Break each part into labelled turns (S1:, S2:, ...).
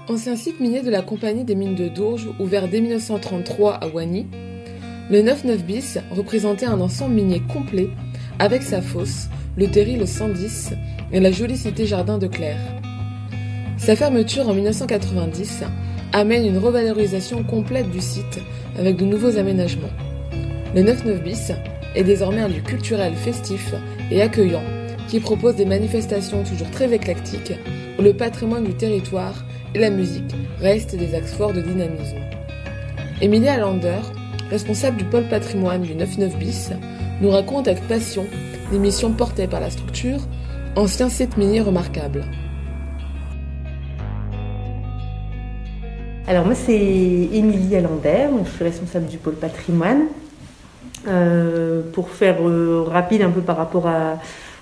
S1: Ancien site minier de la Compagnie des mines de Dourges, ouvert dès 1933 à Wany, le 99 bis représentait un ensemble minier complet avec sa fosse, le terri le 110 et la jolie cité-jardin de Clerc. Sa fermeture en 1990 amène une revalorisation complète du site avec de nouveaux aménagements. Le 99 bis est désormais un lieu culturel festif et accueillant qui propose des manifestations toujours très éclectiques où le patrimoine du territoire et la musique restent des axes forts de dynamisme. Emilia Lander, responsable du pôle patrimoine du 99 bis, nous raconte avec passion les missions portées par la structure, ancien site minier remarquable.
S2: Alors moi c'est Emilia Lander, je suis responsable du pôle patrimoine. Pour faire rapide un peu par rapport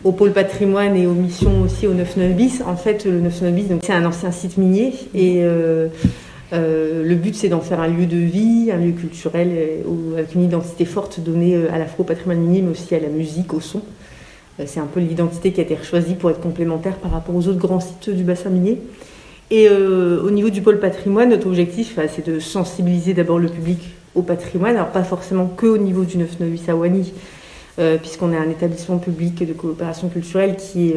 S2: au pôle patrimoine et aux missions aussi au 99 bis, en fait le 99 bis c'est un ancien site minier et le but c'est d'en faire un lieu de vie, un lieu culturel avec une identité forte donnée à la fois au patrimoine minier mais aussi à la musique, au son. C'est un peu l'identité qui a été choisie pour être complémentaire par rapport aux autres grands sites du bassin minier. Et au niveau du pôle patrimoine, notre objectif c'est de sensibiliser d'abord le public au patrimoine, alors pas forcément que au niveau du 99 bis à Wany, puisqu'on est un établissement public de coopération culturelle qui est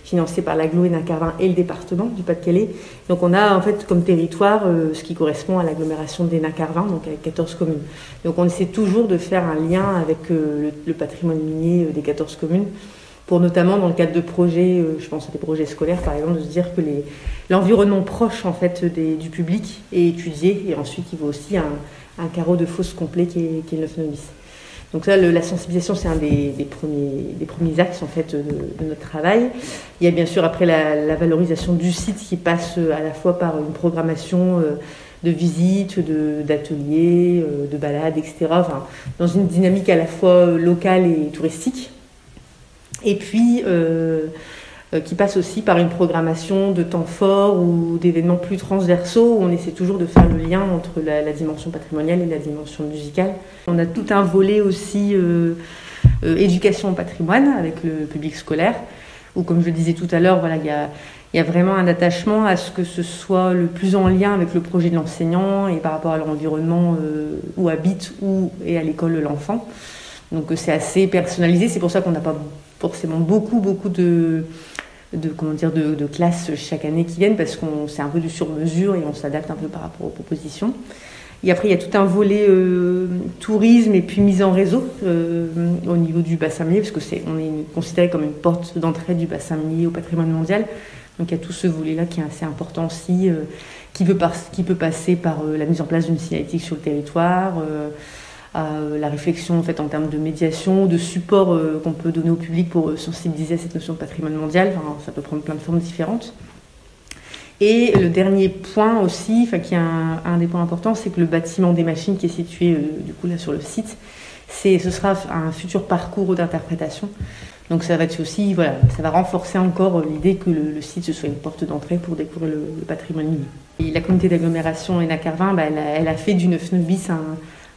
S2: financé par l'agglo Hénin-Carvin et le département du Pas-de-Calais. Donc on a en fait comme territoire ce qui correspond à l'agglomération d'Hénin-Carvin, donc avec 14 communes. Donc on essaie toujours de faire un lien avec le patrimoine minier des 14 communes, pour notamment dans le cadre de projets, je pense à des projets scolaires par exemple, de se dire que l'environnement proche en fait du public est étudié, et ensuite il faut aussi un carreau de fosse complet qui est le 99 bis. Donc ça, la sensibilisation, c'est un des premiers axes en fait de notre travail. Il y a bien sûr après la valorisation du site qui passe à la fois par une programmation de visites, d'ateliers, de balades, etc. Enfin, dans une dynamique à la fois locale et touristique. Et puis qui passe aussi par une programmation de temps forts ou d'événements plus transversaux où on essaie toujours de faire le lien entre la dimension patrimoniale et la dimension musicale. On a tout un volet aussi éducation au patrimoine avec le public scolaire où, comme je le disais tout à l'heure, voilà, il y a vraiment un attachement à ce que ce soit le plus en lien avec le projet de l'enseignant et par rapport à l'environnement où habite et à l'école de l'enfant. Donc c'est assez personnalisé, c'est pour ça qu'on n'a pas forcément beaucoup de classes chaque année qui viennent, parce qu'on c'est un peu du sur-mesure et on s'adapte un peu par rapport aux propositions. Et après, il y a tout un volet tourisme et puis mise en réseau au niveau du bassin minier, parce que on est considéré comme une porte d'entrée du bassin minier au patrimoine mondial. Donc il y a tout ce volet-là qui est assez important aussi, qui peut passer par la mise en place d'une signalétique sur le territoire, la réflexion en fait en termes de médiation, de support qu'on peut donner au public pour sensibiliser à cette notion de patrimoine mondial. Enfin, ça peut prendre plein de formes différentes. Et le dernier point aussi, qui est un des points importants, c'est que le bâtiment des machines qui est situé du coup là sur le site, ce sera un futur parcours d'interprétation. Donc ça va être aussi, voilà, ça va renforcer encore l'idée que le site ce soit une porte d'entrée pour découvrir le patrimoine minier. Et la communauté d'agglomération Hénin-Carvin, elle a fait du 99 bis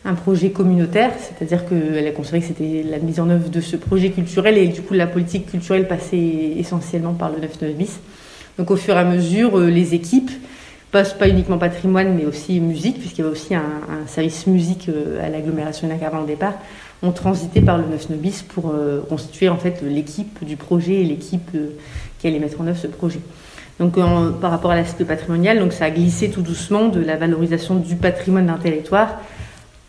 S2: un projet communautaire, c'est-à-dire qu'elle a considéré que c'était la mise en œuvre de ce projet culturel et du coup la politique culturelle passait essentiellement par le 99 bis. Donc au fur et à mesure, les équipes passent pas uniquement patrimoine mais aussi musique, puisqu'il y avait aussi un service musique à l'agglomération Hénin-Carvin au départ, ont transité par le 99 bis pour constituer en fait l'équipe du projet et l'équipe qui allait mettre en œuvre ce projet. Donc par rapport à l'aspect patrimonial, donc ça a glissé tout doucement de la valorisation du patrimoine d'un territoire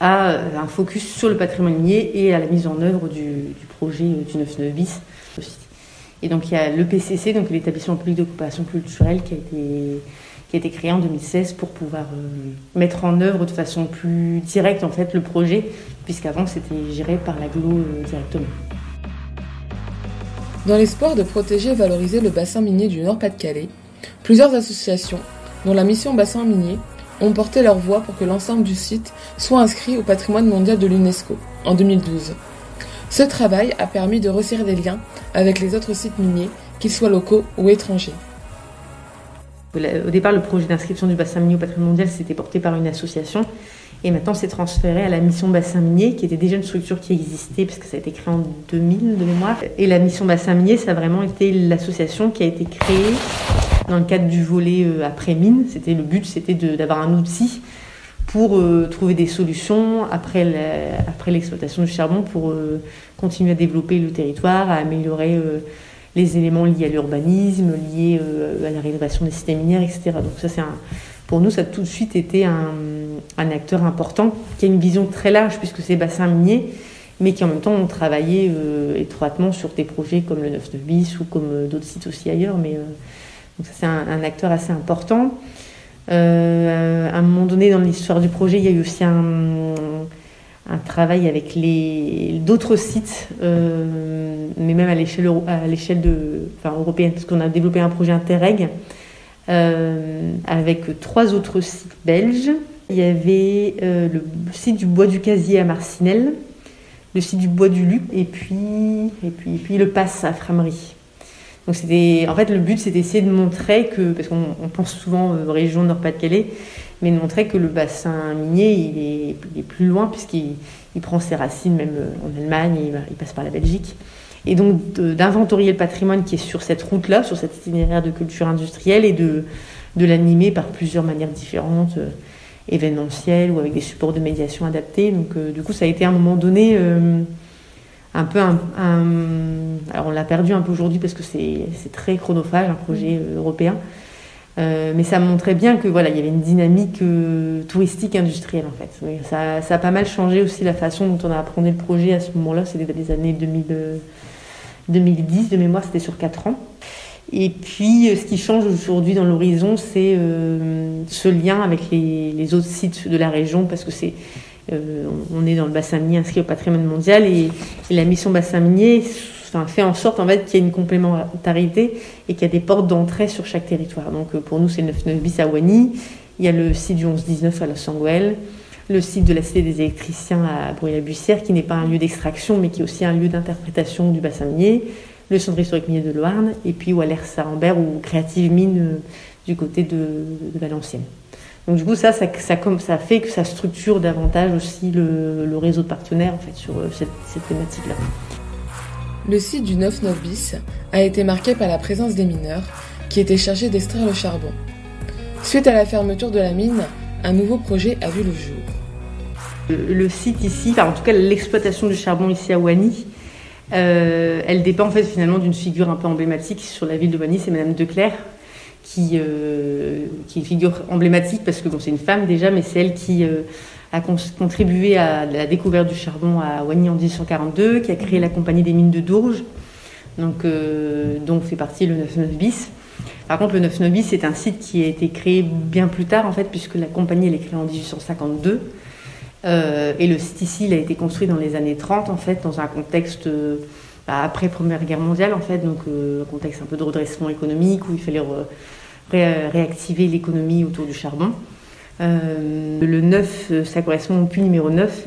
S2: à un focus sur le patrimoine minier et à la mise en œuvre du projet du 99 bis. Et donc il y a l'EPCC, donc l'établissement public de coopération culturelle, qui a été créé en 2016 pour pouvoir mettre en œuvre de façon plus directe en fait le projet, puisqu'avant c'était géré par l'agglo directement.
S1: Dans l'espoir de protéger et valoriser le bassin minier du Nord-Pas-de-Calais, plusieurs associations, dont la mission Bassin Minier, ont porté leur voix pour que l'ensemble du site soit inscrit au patrimoine mondial de l'UNESCO en 2012. Ce travail a permis de resserrer des liens avec les autres sites miniers, qu'ils soient locaux ou étrangers.
S2: Au départ, le projet d'inscription du bassin minier au patrimoine mondial s'était porté par une association et maintenant c'est transféré à la mission bassin minier, qui était déjà une structure qui existait parce que ça a été créé en 2000 de mémoire. Et la mission bassin minier, ça a vraiment été l'association qui a été créée dans le cadre du volet après-mine. Le but, c'était d'avoir un outil pour trouver des solutions après l'exploitation du charbon pour continuer à développer le territoire, à améliorer les éléments liés à l'urbanisme, liés à la rénovation des systèmes minières, etc. Donc ça, pour nous, ça a tout de suite été un acteur important qui a une vision très large puisque c'est bassin minier, mais qui en même temps ont travaillé étroitement sur des projets comme le 9-9 bis ou comme d'autres sites aussi ailleurs. Donc ça, c'est un acteur assez important. À un moment donné, dans l'histoire du projet, il y a eu aussi un travail avec d'autres sites, mais même à l'échelle européenne, parce qu'on a développé un projet Interreg avec 3 autres sites belges. Il y avait le site du Bois du Casier à Marcinelle, le site du Bois du Luc, et puis le Pass à Frameries. Donc en fait, le but, c'était d'essayer de montrer parce qu'on pense souvent région Nord-Pas-de-Calais, mais de montrer que le bassin minier, il est plus loin, puisqu'il prend ses racines même en Allemagne, il passe par la Belgique. Et donc, d'inventorier le patrimoine qui est sur cette route-là, sur cet itinéraire de culture industrielle, et de l'animer par plusieurs manières différentes, événementielles ou avec des supports de médiation adaptés. Donc, du coup, ça a été à un moment donné un peu alors, on l'a perdu un peu aujourd'hui parce que c'est très chronophage, un projet européen. Mais ça montrait bien que voilà, il y avait une dynamique touristique industrielle en fait. Ça a pas mal changé aussi la façon dont on a appréhendé le projet à ce moment-là. C'était les années 2010, de mémoire, c'était sur 4 ans. Et puis, ce qui change aujourd'hui dans l'horizon, c'est ce lien avec les autres sites de la région, parce que on est dans le bassin minier inscrit au patrimoine mondial, et la mission bassin minier fait en sorte en fait, qu'il y ait une complémentarité et qu'il y a des portes d'entrée sur chaque territoire. Donc pour nous, c'est le 9-9 bis à Wany, il y a le site du 11-19 à Los Angeles, le site de la Cité des électriciens à Bruy-la-Bussière, qui n'est pas un lieu d'extraction, mais qui est aussi un lieu d'interprétation du bassin minier, le centre historique minier de Loarn, et puis Wallers-Saint-Rambert ou Créative Mine du côté de Valenciennes. Donc du coup, ça fait que ça structure davantage aussi le réseau de partenaires en fait, sur cette thématique-là.
S1: Le site du 9-9 bis a été marqué par la présence des mineurs qui étaient chargés d'extraire le charbon. Suite à la fermeture de la mine, un nouveau projet a vu le jour.
S2: Le site ici, en tout cas l'exploitation du charbon ici à Wany, elle dépend en fait finalement d'une figure un peu emblématique sur la ville de Wany, c'est Madame Declercq, qui est une figure emblématique parce que c'est une femme déjà, mais c'est elle qui a contribué à la découverte du charbon à Wany en 1842, qui a créé la compagnie des mines de Dourges, dont fait partie le 9-9 bis. Par contre, le 9-9 bis c'est un site qui a été créé bien plus tard en fait, puisque la compagnie elle est créée en 1852. Et le site ici, il a été construit dans les années 30 en fait, dans un contexte après Première Guerre mondiale en fait, donc un contexte un peu de redressement économique où il fallait réactiver l'économie autour du charbon. Le 9, ça correspond au puits numéro 9,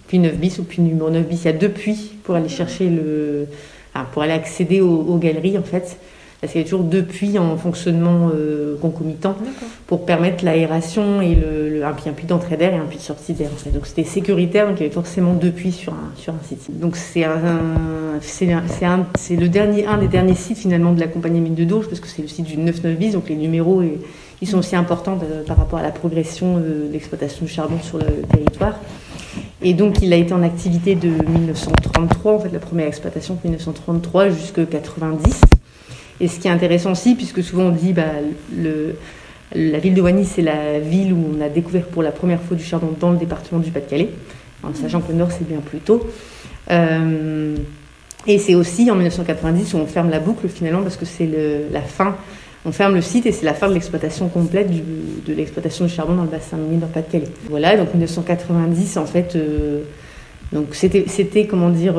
S2: puits 9 bis, au puits numéro 9 bis. Il y a 2 puits pour aller chercher pour aller accéder aux galeries en fait. Parce qu'il y a toujours 2 puits en fonctionnement concomitant. D'accord. Pour permettre l'aération et un puits d'entrée d'air et un puits de sortie d'air. En fait. Donc c'était sécuritaire, donc il y avait forcément 2 puits sur un site. Donc c'est un des derniers sites finalement de la compagnie mine de Dourges, parce que c'est le site du 9-9 bis, donc les numéros ils sont aussi importants par rapport à la progression de l'exploitation du charbon sur le territoire. Et donc il a été en activité de 1933, en fait la première exploitation de 1933 jusqu'à 90. Et ce qui est intéressant aussi, puisque souvent on dit la ville de Wany, c'est la ville où on a découvert pour la première fois du charbon dans le département du Pas-de-Calais, en sachant que le Nord c'est bien plus tôt. Et c'est aussi en 1990 où on ferme la boucle finalement, parce que c'est la fin. On ferme le site et c'est la fin de l'exploitation complète de l'exploitation du charbon dans le bassin minier du Pas-de-Calais. Voilà, donc 1990 en fait. Donc c'était comment dire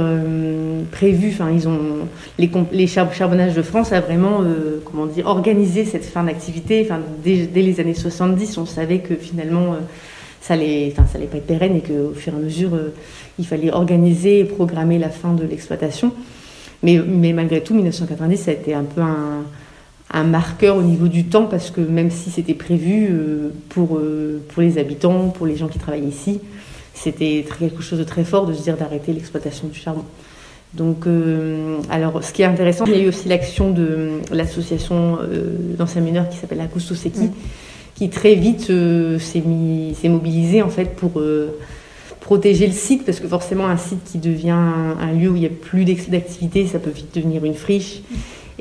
S2: prévu. Enfin, les charbonnages de France a vraiment organisé cette fin d'activité. Enfin, dès les années 70, on savait que finalement ça allait pas être pérenne et qu'au fur et à mesure il fallait organiser et programmer la fin de l'exploitation. Mais malgré tout, 1990 ça a été un peu un marqueur au niveau du temps, parce que même si c'était prévu pour les habitants, pour les gens qui travaillent ici, c'était quelque chose de très fort de se dire d'arrêter l'exploitation du charbon. Donc, alors, ce qui est intéressant, il y a eu aussi l'action de l'association d'anciens mineurs qui s'appelle la Kustoseki, qui très vite s'est mobilisée en fait pour protéger le site, parce que forcément un site qui devient un lieu où il n'y a plus d'activité, ça peut vite devenir une friche.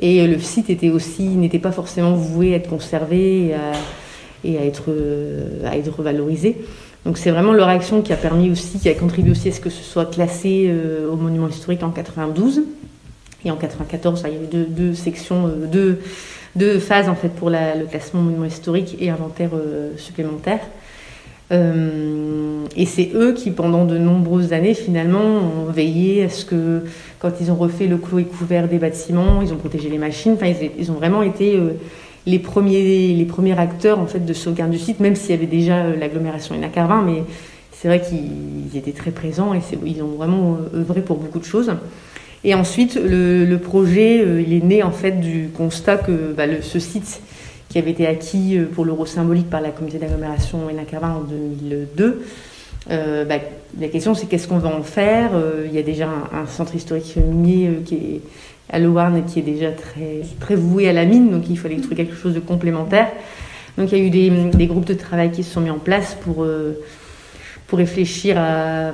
S2: Et le site n'était pas forcément voué à être conservé et à être valorisé. Donc c'est vraiment leur action qui a contribué aussi à ce que ce soit classé au monument historique en 92. Et en 94, il y avait deux sections, deux phases en fait pour le classement monument historique et inventaire supplémentaire. Et c'est eux qui, pendant de nombreuses années, finalement, ont veillé à ce que, quand ils ont refait le clos et couvert des bâtiments, ils ont protégé les machines. Enfin, ils ont vraiment été les premiers acteurs en fait de sauvegarde du site, même s'il y avait déjà l'agglomération Hénin-Carvin, mais c'est vrai qu'ils étaient très présents et ils ont vraiment œuvré pour beaucoup de choses. Et ensuite, le projet, il est né en fait du constat que ce site qui avait été acquis pour l'euro symbolique par la communauté d'agglomération Hénin-Carvin en 2002. La question, c'est qu'est-ce qu'on va en faire. Il y a déjà un centre historique minier qui est à Loarn et qui est déjà très, très voué à la mine, donc il fallait trouver quelque chose de complémentaire. Donc il y a eu des groupes de travail qui se sont mis en place pour réfléchir à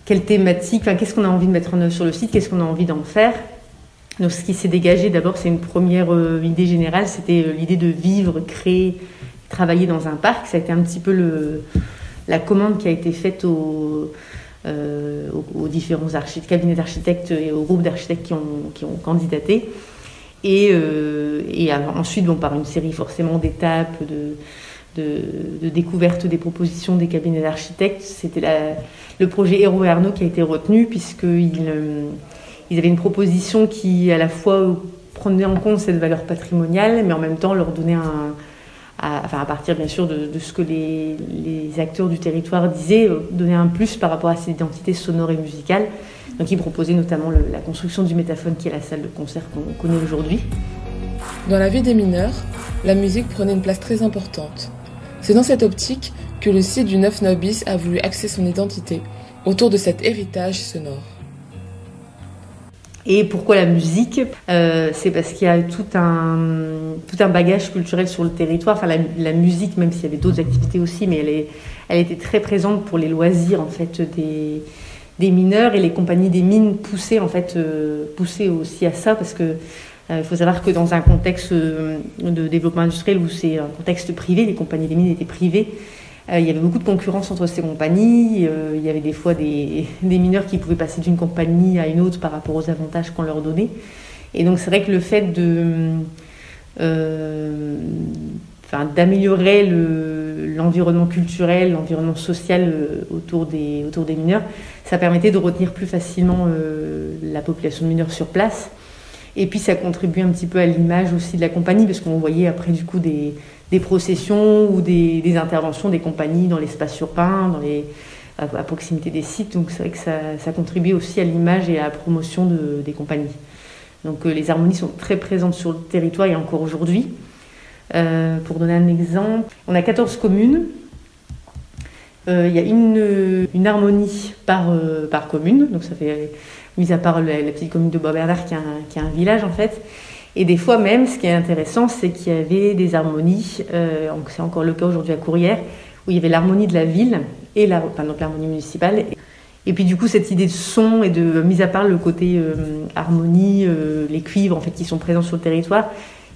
S2: quelle thématique, qu'est-ce qu'on a envie de mettre en œuvre sur le site, qu'est-ce qu'on a envie d'en faire. Donc ce qui s'est dégagé d'abord, c'est une première idée générale, c'était l'idée de vivre, créer, travailler dans un parc. Ça a été un petit peu la commande qui a été faite aux différents cabinets d'architectes et aux groupes d'architectes qui ont candidaté. Et ensuite, par une série forcément d'étapes, de découverte des propositions des cabinets d'architectes, c'était le projet Hérault et Arnaud qui a été retenu, puisqu'ils avaient une proposition qui, à la fois, prenait en compte cette valeur patrimoniale, mais en même temps leur donnait à partir bien sûr de ce que les acteurs du territoire disaient, donner un plus par rapport à cette identité sonore et musicale. Donc ils proposaient notamment la construction du Métaphone, qui est la salle de concert qu'on connaît aujourd'hui.
S1: Dans la vie des mineurs, la musique prenait une place très importante. C'est dans cette optique que le site du 9-9 bis a voulu axer son identité autour de cet héritage sonore.
S2: Et pourquoi la musique ? C'est parce qu'il y a tout un bagage culturel sur le territoire. Enfin, la musique, même s'il y avait d'autres activités aussi, mais elle était très présente pour les loisirs en fait des mineurs, et les compagnies des mines poussaient aussi à ça, parce que il faut savoir que dans un contexte de développement industriel où c'est un contexte privé, les compagnies des mines étaient privées. Il y avait beaucoup de concurrence entre ces compagnies. Il y avait des fois des mineurs qui pouvaient passer d'une compagnie à une autre par rapport aux avantages qu'on leur donnait. Et donc c'est vrai que le fait d'améliorer l'environnement culturel, l'environnement social autour des mineurs, ça permettait de retenir plus facilement la population de mineurs sur place. Et puis ça contribuait un petit peu à l'image aussi de la compagnie, parce qu'on voyait après du coup des processions ou des interventions des compagnies dans l'espace urbain, à proximité des sites. Donc c'est vrai que ça contribuait aussi à l'image et à la promotion des compagnies. Donc les harmonies sont très présentes sur le territoire et encore aujourd'hui. Pour donner un exemple, on a 14 communes. Il y a une harmonie par commune, donc ça fait, mis à part la petite commune de Bois-Bernard qui est un village en fait. Et des fois même, ce qui est intéressant, c'est qu'il y avait des harmonies, c'est encore le cas aujourd'hui à Courrières, où il y avait l'harmonie de la ville et donc l'harmonie municipale. Et puis du coup, cette idée de son et mis à part le côté harmonie, les cuivres en fait qui sont présents sur le territoire,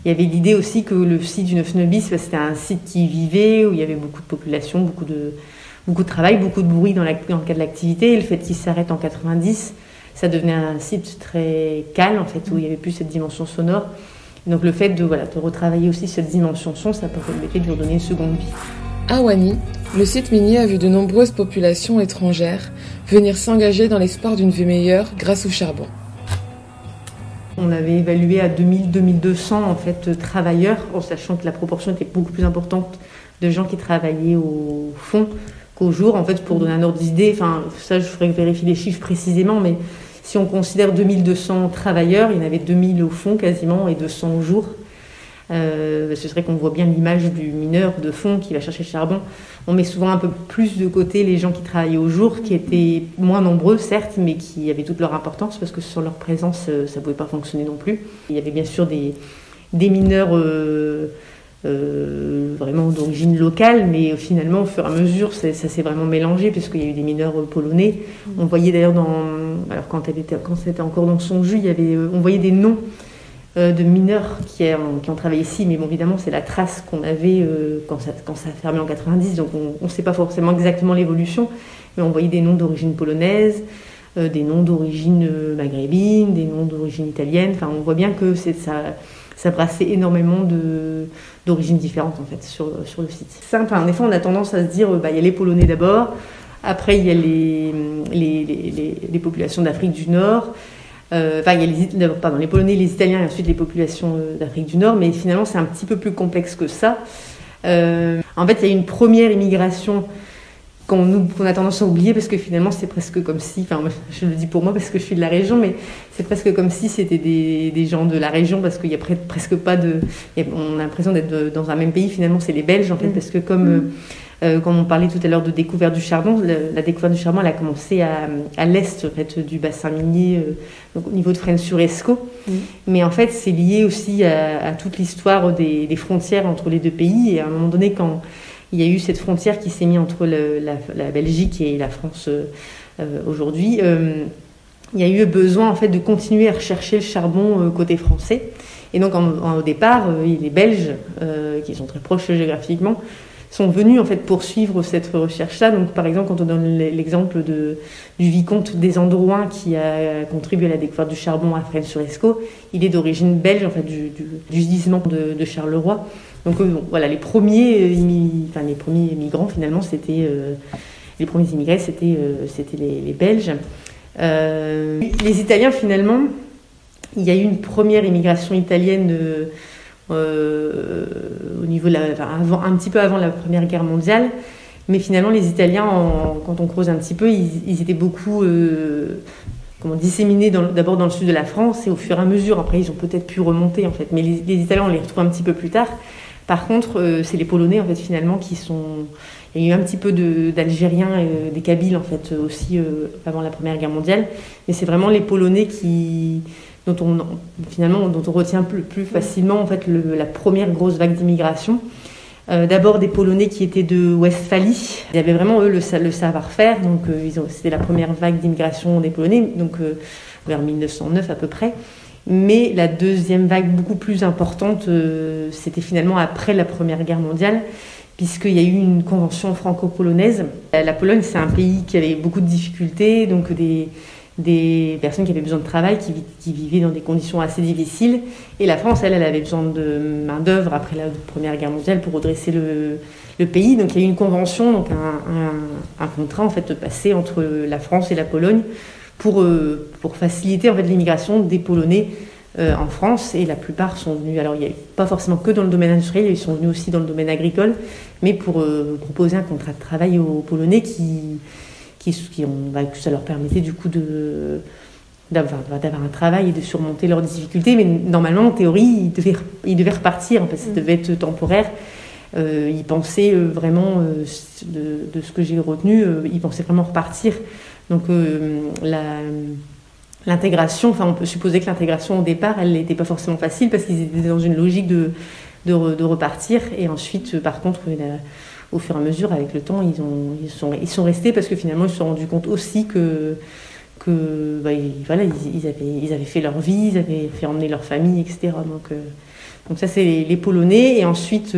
S2: il y avait l'idée aussi que le site du 9-9 bis, c'était un site qui vivait, où il y avait beaucoup de population, beaucoup de travail, beaucoup de bruit dans le cas de l'activité. Et le fait qu'il s'arrête en 90, ça devenait un site très calme, en fait, où il n'y avait plus cette dimension sonore. Et donc le fait de retravailler aussi cette dimension son, ça permettait de lui redonner une seconde vie.
S1: À Wany, le site minier a vu de nombreuses populations étrangères venir s'engager dans l'espoir d'une vie meilleure grâce au charbon.
S2: On avait évalué à 2000-2200 en fait, travailleurs, en sachant que la proportion était beaucoup plus importante de gens qui travaillaient au fond qu'au jour. En fait, pour donner un ordre d'idée, ça je ferais vérifier les chiffres précisément, mais si on considère 2200 travailleurs, il y en avait 2000 au fond quasiment et 200 au jour. C'est vrai qu'on voit bien l'image du mineur de fond qui va chercher le charbon. On met souvent un peu plus de côté les gens qui travaillaient au jour, qui étaient moins nombreux certes, mais qui avaient toute leur importance parce que sans leur présence, ça ne pouvait pas fonctionner non plus. Il y avait bien sûr des mineurs vraiment d'origine locale, mais finalement au fur et à mesure ça s'est vraiment mélangé parce qu'il y a eu des mineurs polonais. On voyait d'ailleurs alors quand c'était encore dans son jus, on voyait des noms de mineurs qui ont travaillé ici, mais bon, évidemment c'est la trace qu'on avait quand ça a fermé en 90, donc on ne sait pas forcément exactement l'évolution, mais on voyait des noms d'origine polonaise, des noms d'origine maghrébine, des noms d'origine italienne. Enfin, on voit bien que ça brassait énormément d'origines différentes en fait sur le site. Simple, en effet, on a tendance à se dire il y a les Polonais d'abord, après il y a les populations d'Afrique du Nord. Il y a les Polonais, les Italiens et ensuite les populations d'Afrique du Nord, mais finalement c'est un petit peu plus complexe que ça. En fait, il y a une première immigration qu'on a tendance à oublier parce que finalement c'est presque comme si, je le dis pour moi parce que je suis de la région, mais c'est presque comme si c'était des gens de la région parce qu'il y a presque pas on a l'impression d'être dans un même pays. Finalement c'est les Belges en fait, parce que comme on parlait tout à l'heure de découverte du charbon, la découverte du charbon elle a commencé à l'est en fait, du bassin minier, donc au niveau de Fresnes-sur-Escaut. Mais en fait c'est lié aussi à toute l'histoire des frontières entre les deux pays, et à un moment donné quand il y a eu cette frontière qui s'est mise entre la Belgique et la France aujourd'hui, il y a eu besoin en fait de continuer à rechercher le charbon côté français. Et donc au départ, les Belges, qui sont très proches géographiquement, sont venus en fait poursuivre cette recherche-là. Donc par exemple, quand on donne l'exemple du vicomte des Androuins qui a contribué à la découverte du charbon à Fresnes-sur-Escaut, il est d'origine belge en fait du gisement de Charleroi. Donc voilà, les premiers migrants finalement c'était les premiers immigrés c'était les Belges. Les Italiens finalement, il y a eu une première immigration italienne au niveau un petit peu avant la Première Guerre mondiale, mais finalement les Italiens, quand on creuse un petit peu, ils étaient beaucoup disséminés d'abord dans le sud de la France, et au fur et à mesure, après ils ont peut-être pu remonter en fait, mais les Italiens on les retrouve un petit peu plus tard. Par contre, c'est les Polonais en fait finalement qui sont. Il y a eu un petit peu d'Algériens, des Kabyles en fait aussi avant la Première Guerre mondiale, mais c'est vraiment les Polonais dont on retient plus facilement en fait la première grosse vague d'immigration. D'abord des Polonais qui étaient de Westphalie. Ils avaient vraiment eux le savoir-faire, donc c'était la première vague d'immigration des Polonais, donc vers 1909 à peu près. Mais la deuxième vague beaucoup plus importante, c'était finalement après la Première Guerre mondiale, puisqu'il y a eu une convention franco-polonaise. La Pologne, c'est un pays qui avait beaucoup de difficultés, donc des personnes qui avaient besoin de travail, qui vivaient dans des conditions assez difficiles. Et la France, elle avait besoin de main-d'œuvre après la Première Guerre mondiale pour redresser le pays. Donc il y a eu une convention, donc un contrat en fait passé entre la France et la Pologne pour faciliter en fait l'immigration des Polonais en France. Et la plupart sont venus, alors il n'y a pas forcément que dans le domaine industriel, ils sont venus aussi dans le domaine agricole, mais pour proposer un contrat de travail aux Polonais que ça leur permettait du coup d'avoir un travail et de surmonter leurs difficultés. Mais normalement, en théorie, ils devaient repartir, parce que ça devait être temporaire. Ils pensaient vraiment, de ce que j'ai retenu, ils pensaient vraiment repartir. Donc l'intégration, on peut supposer que l'intégration au départ, elle n'était pas forcément facile, parce qu'ils étaient dans une logique de repartir. Et ensuite, par contre, au fur et à mesure, avec le temps, ils sont restés, parce que finalement, ils se sont rendus compte aussi ils avaient fait leur vie, ils avaient fait emmener leur famille, etc. Donc ça, c'est les Polonais. Et ensuite,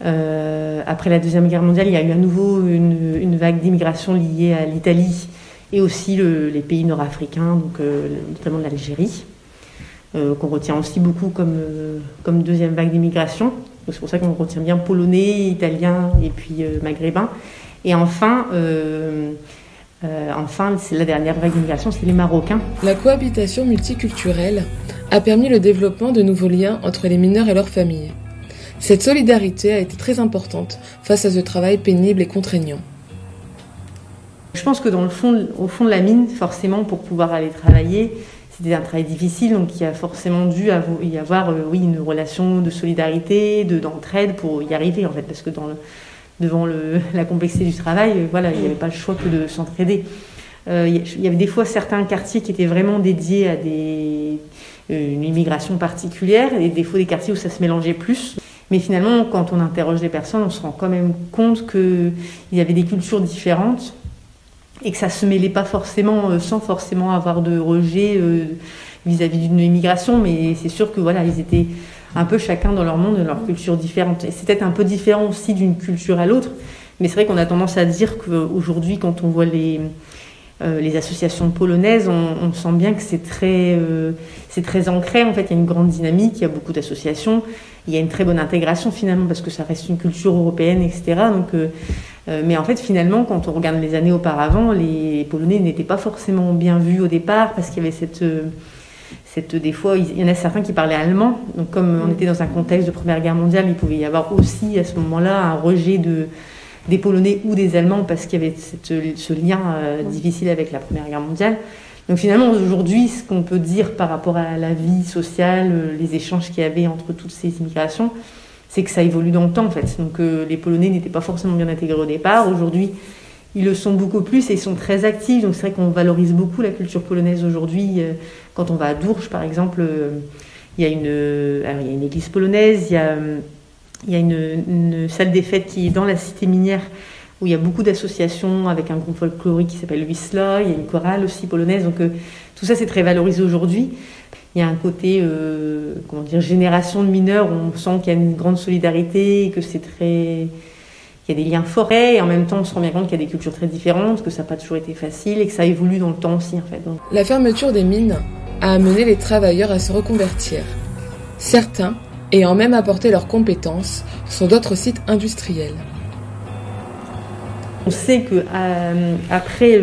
S2: après la Deuxième Guerre mondiale, il y a eu à nouveau une vague d'immigration liée à l'Italie et aussi les pays nord-africains, donc notamment l'Algérie, qu'on retient aussi beaucoup comme deuxième vague d'immigration. C'est pour ça qu'on retient bien polonais, italien et puis maghrébin. Et enfin, c'est la dernière vague d'immigration, c'est les Marocains.
S1: La cohabitation multiculturelle a permis le développement de nouveaux liens entre les mineurs et leurs familles. Cette solidarité a été très importante face à ce travail pénible et contraignant.
S2: Je pense que au fond de la mine, forcément, pour pouvoir aller travailler, c'était un travail difficile, donc il y a forcément dû y avoir une relation de solidarité, d'entraide pour y arriver, en fait, parce que devant la complexité du travail, il n'y avait pas le choix que de s'entraider. Il y avait des fois certains quartiers qui étaient vraiment dédiés à une immigration particulière, et des fois des quartiers où ça se mélangeait plus. Mais finalement, quand on interroge les personnes, on se rend quand même compte qu'il y avait des cultures différentes et que ça ne se mêlait pas forcément, sans forcément avoir de rejet vis-à-vis d'une immigration. Mais c'est sûr que ils étaient un peu chacun dans leur monde, dans leur culture différente. Et c'est peut-être un peu différent aussi d'une culture à l'autre. Mais c'est vrai qu'on a tendance à dire qu'aujourd'hui, quand on voit les associations polonaises, on sent bien que c'est très ancré. En fait, il y a une grande dynamique, il y a beaucoup d'associations, il y a une très bonne intégration finalement parce que ça reste une culture européenne, etc. Donc, mais en fait, finalement, quand on regarde les années auparavant, les Polonais n'étaient pas forcément bien vus au départ parce qu'il y avait des fois, il y en a certains qui parlaient allemand. Donc, comme on était dans un contexte de Première Guerre mondiale, il pouvait y avoir aussi à ce moment-là un rejet des Polonais ou des Allemands parce qu'il y avait ce lien difficile avec la Première Guerre mondiale. Donc finalement, aujourd'hui, ce qu'on peut dire par rapport à la vie sociale, les échanges qu'il y avait entre toutes ces immigrations, c'est que ça évolue dans le temps, en fait. Donc les Polonais n'étaient pas forcément bien intégrés au départ. Aujourd'hui, ils le sont beaucoup plus et ils sont très actifs. Donc c'est vrai qu'on valorise beaucoup la culture polonaise aujourd'hui. Quand on va à Dourges, par exemple, il y a une église polonaise, il y a une salle des fêtes qui est dans la cité minière où il y a beaucoup d'associations avec un groupe folklorique qui s'appelle Wisla, il y a une chorale aussi polonaise, donc tout ça c'est très valorisé aujourd'hui. Il y a un côté, génération de mineurs où on sent qu'il y a une grande solidarité, que qu'il y a des liens forts, et en même temps on se rend bien compte qu'il y a des cultures très différentes, que ça n'a pas toujours été facile et que ça évolue dans le temps aussi en fait. Donc.
S1: La fermeture des mines a amené les travailleurs à se reconvertir. Certains ayant même apporté leurs compétences sur d'autres sites industriels.
S2: On sait que après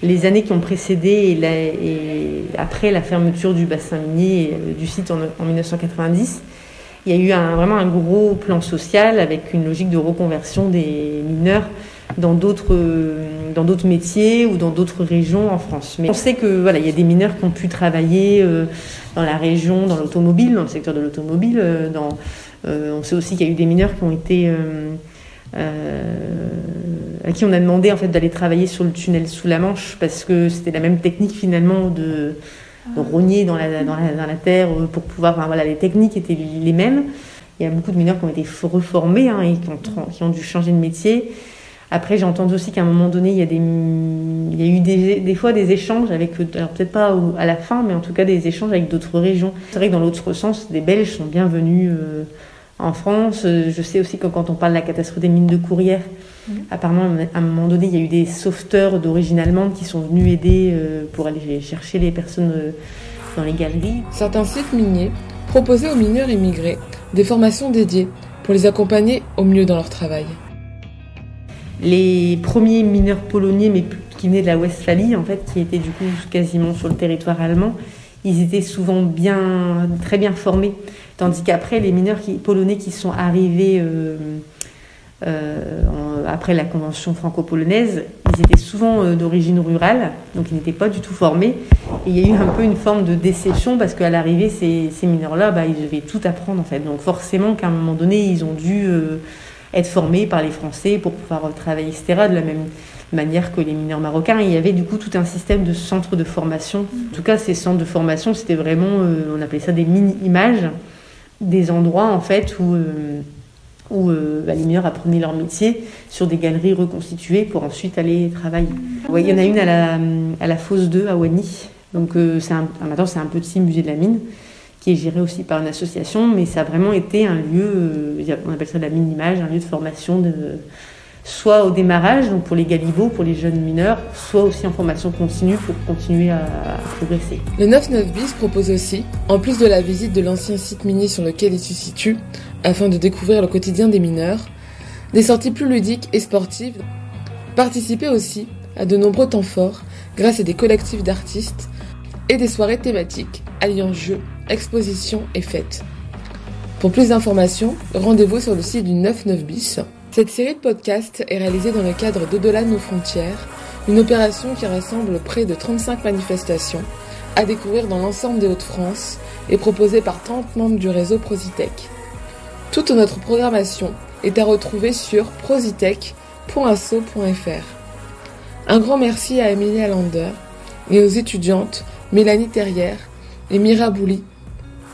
S2: les années qui ont précédé et après la fermeture du bassin minier du site en 1990, il y a eu vraiment un gros plan social avec une logique de reconversion des mineurs dans d'autres métiers ou dans d'autres régions en France. Mais on sait que il y a des mineurs qui ont pu travailler dans la région, dans l'automobile, dans le secteur de l'automobile. On sait aussi qu'il y a eu des mineurs qui ont été à qui on a demandé en fait d'aller travailler sur le tunnel sous la Manche parce que c'était la même technique finalement de rogner dans la terre pour pouvoir. Les techniques étaient les mêmes. Il y a beaucoup de mineurs qui ont été reformés et qui ont dû changer de métier. Après, j'ai entendu aussi qu'à un moment donné, il y a eu des fois des échanges avec, alors peut-être pas à la fin, mais en tout cas des échanges avec d'autres régions. C'est vrai que dans l'autre sens, des Belges sont bienvenus en France. Je sais aussi que quand on parle de la catastrophe des mines de Courrières, apparemment, à un moment donné, il y a eu des sauveteurs d'origine allemande qui sont venus aider pour aller chercher les personnes dans les galeries.
S1: Certains sites miniers proposaient aux mineurs immigrés des formations dédiées pour les accompagner au mieux dans leur travail.
S2: Les premiers mineurs polonais, mais qui venaient de la Westphalie, en fait, qui étaient du coup quasiment sur le territoire allemand, ils étaient souvent très bien formés. Tandis qu'après, les mineurs polonais qui sont arrivés après la convention franco-polonaise, ils étaient souvent d'origine rurale, donc ils n'étaient pas du tout formés. Et il y a eu un peu une forme de déception parce qu'à l'arrivée, ces mineurs-là, ils devaient tout apprendre en fait. Donc forcément qu'à un moment donné, ils ont dû être formés par les Français pour pouvoir travailler, etc. De la même manière que les mineurs marocains. Et il y avait du coup tout un système de centres de formation. En tout cas, ces centres de formation, c'était vraiment, on appelait ça des mini-images, des endroits en fait où les mineurs apprenaient leur métier sur des galeries reconstituées pour ensuite aller travailler. Il y en a une à la Fosse 2 à Wany. Donc maintenant c'est un petit musée de la mine qui est géré aussi par une association, mais ça a vraiment été un lieu, on appelle ça la mini-image, un lieu de formation soit au démarrage, donc pour les galibots, pour les jeunes mineurs, soit aussi en formation continue pour continuer à progresser.
S1: Le 9-9 bis propose aussi, en plus de la visite de l'ancien site minier sur lequel il se situe, afin de découvrir le quotidien des mineurs, des sorties plus ludiques et sportives, participer aussi à de nombreux temps forts grâce à des collectifs d'artistes et des soirées thématiques alliant jeux, expositions et fêtes. Pour plus d'informations, rendez-vous sur le site du 9-9 bis. Cette série de podcasts est réalisée dans le cadre d'Au-delà de nos frontières, une opération qui rassemble près de 35 manifestations à découvrir dans l'ensemble des Hauts-de-France et proposé par 30 membres du réseau Prositech. Toute notre programmation est à retrouver sur prositech.asso.fr. Un grand merci à Emilia Lander et aux étudiantes Mélanie Terrière et Mira Bouli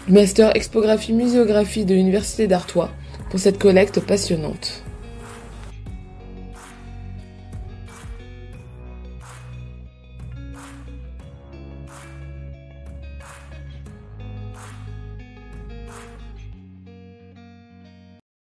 S1: du Master Expographie Muséographie de l'Université d'Artois pour cette collecte passionnante.